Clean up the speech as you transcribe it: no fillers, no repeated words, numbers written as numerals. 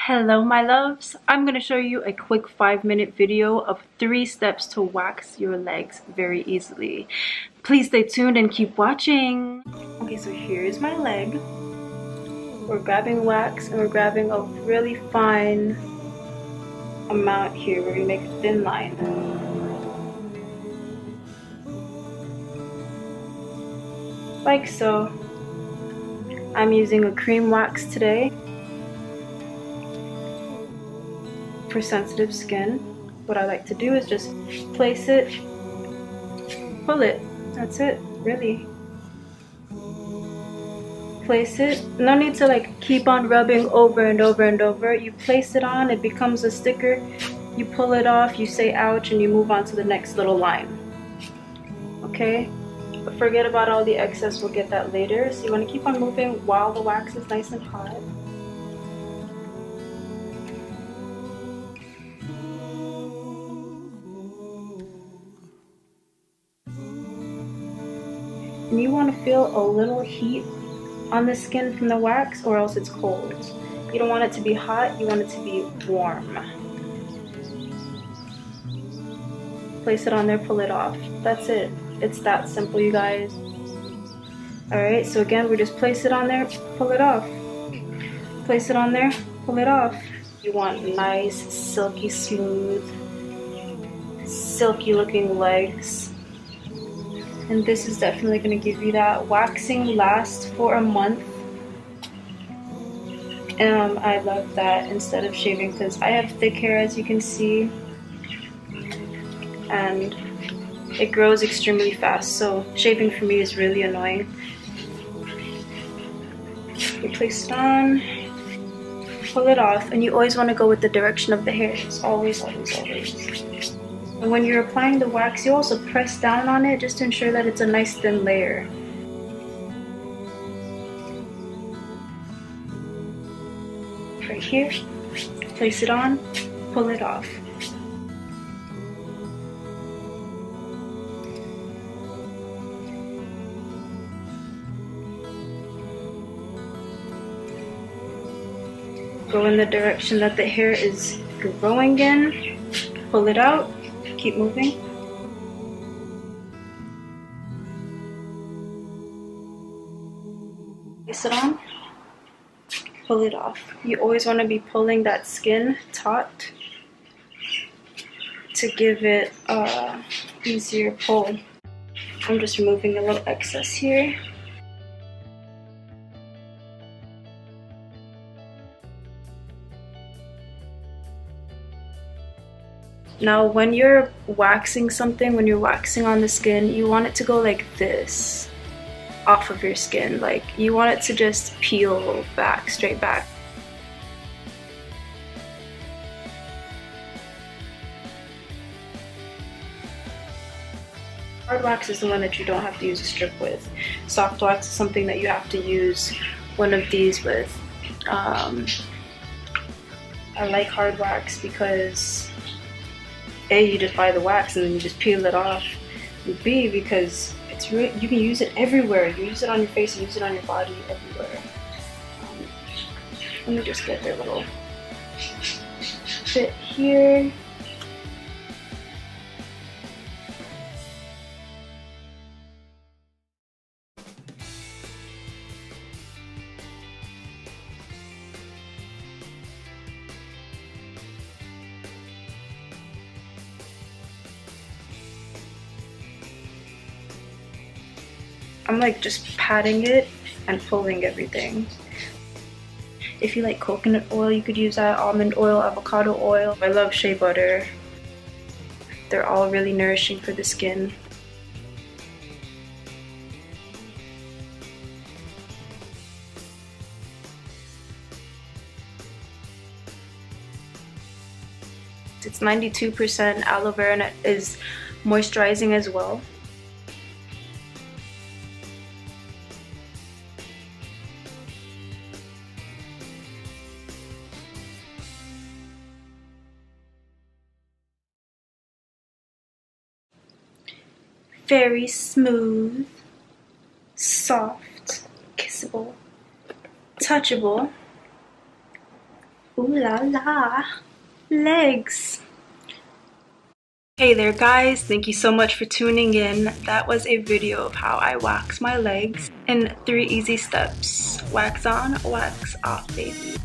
Hello my loves, I'm going to show you a quick 5-minute video of 3 steps to wax your legs very easily. Please stay tuned and keep watching. Okay, so here's my leg. We're grabbing wax and we're grabbing a really fine amount here where we make a thin line. Like so. I'm using a cream wax today. For sensitive skin, what I like to do is just place it, pull it. That's it, really. Place it. No need to like keep on rubbing over and over and over. You place it on, it becomes a sticker. You pull it off, you say ouch, and you move on to the next little line. Okay? But forget about all the excess, we'll get that later. So you want to keep on moving while the wax is nice and hot. And you want to feel a little heat on the skin from the wax, or else it's cold. You don't want it to be hot, you want it to be warm. Place it on there, pull it off. That's it. It's that simple, you guys. Alright, so again, we just place it on there, pull it off. Place it on there, pull it off. You want nice, silky smooth, silky looking legs. And this is definitely going to give you that. Waxing lasts for a month. I love that instead of shaving because I have thick hair, as you can see. And it grows extremely fast. So shaving for me is really annoying. You place it on. Pull it off. And you always want to go with the direction of the hairs. Always, always, always. And when you're applying the wax, you also press down on it just to ensure that it's a nice thin layer. Right here, place it on, pull it off. Go in the direction that the hair is growing in, pull it out. Keep moving. Place it on, pull it off. You always want to be pulling that skin taut to give it a easier pull. I'm just removing a little excess here. Now when you're waxing something, when you're waxing on the skin, you want it to go like this off of your skin. Like you want it to just peel back, straight back. Hard wax is the one that you don't have to use a strip with. Soft wax is something that you have to use one of these with. I like hard wax because A, you just buy the wax and then you just peel it off. And B, because it's you can use it everywhere. You use it on your face, you use it on your body, everywhere. Let me just get their little bit here. I'm like just patting it and pulling everything. If you like coconut oil, you could use that, almond oil, avocado oil. I love shea butter. They're all really nourishing for the skin. It's 92% aloe vera and it is moisturizing as well. Very smooth, soft, kissable, touchable, Ooh la la. Legs. Hey there guys, thank you so much for tuning in. That was a video of how I wax my legs in 3 easy steps. Wax on, wax off, baby.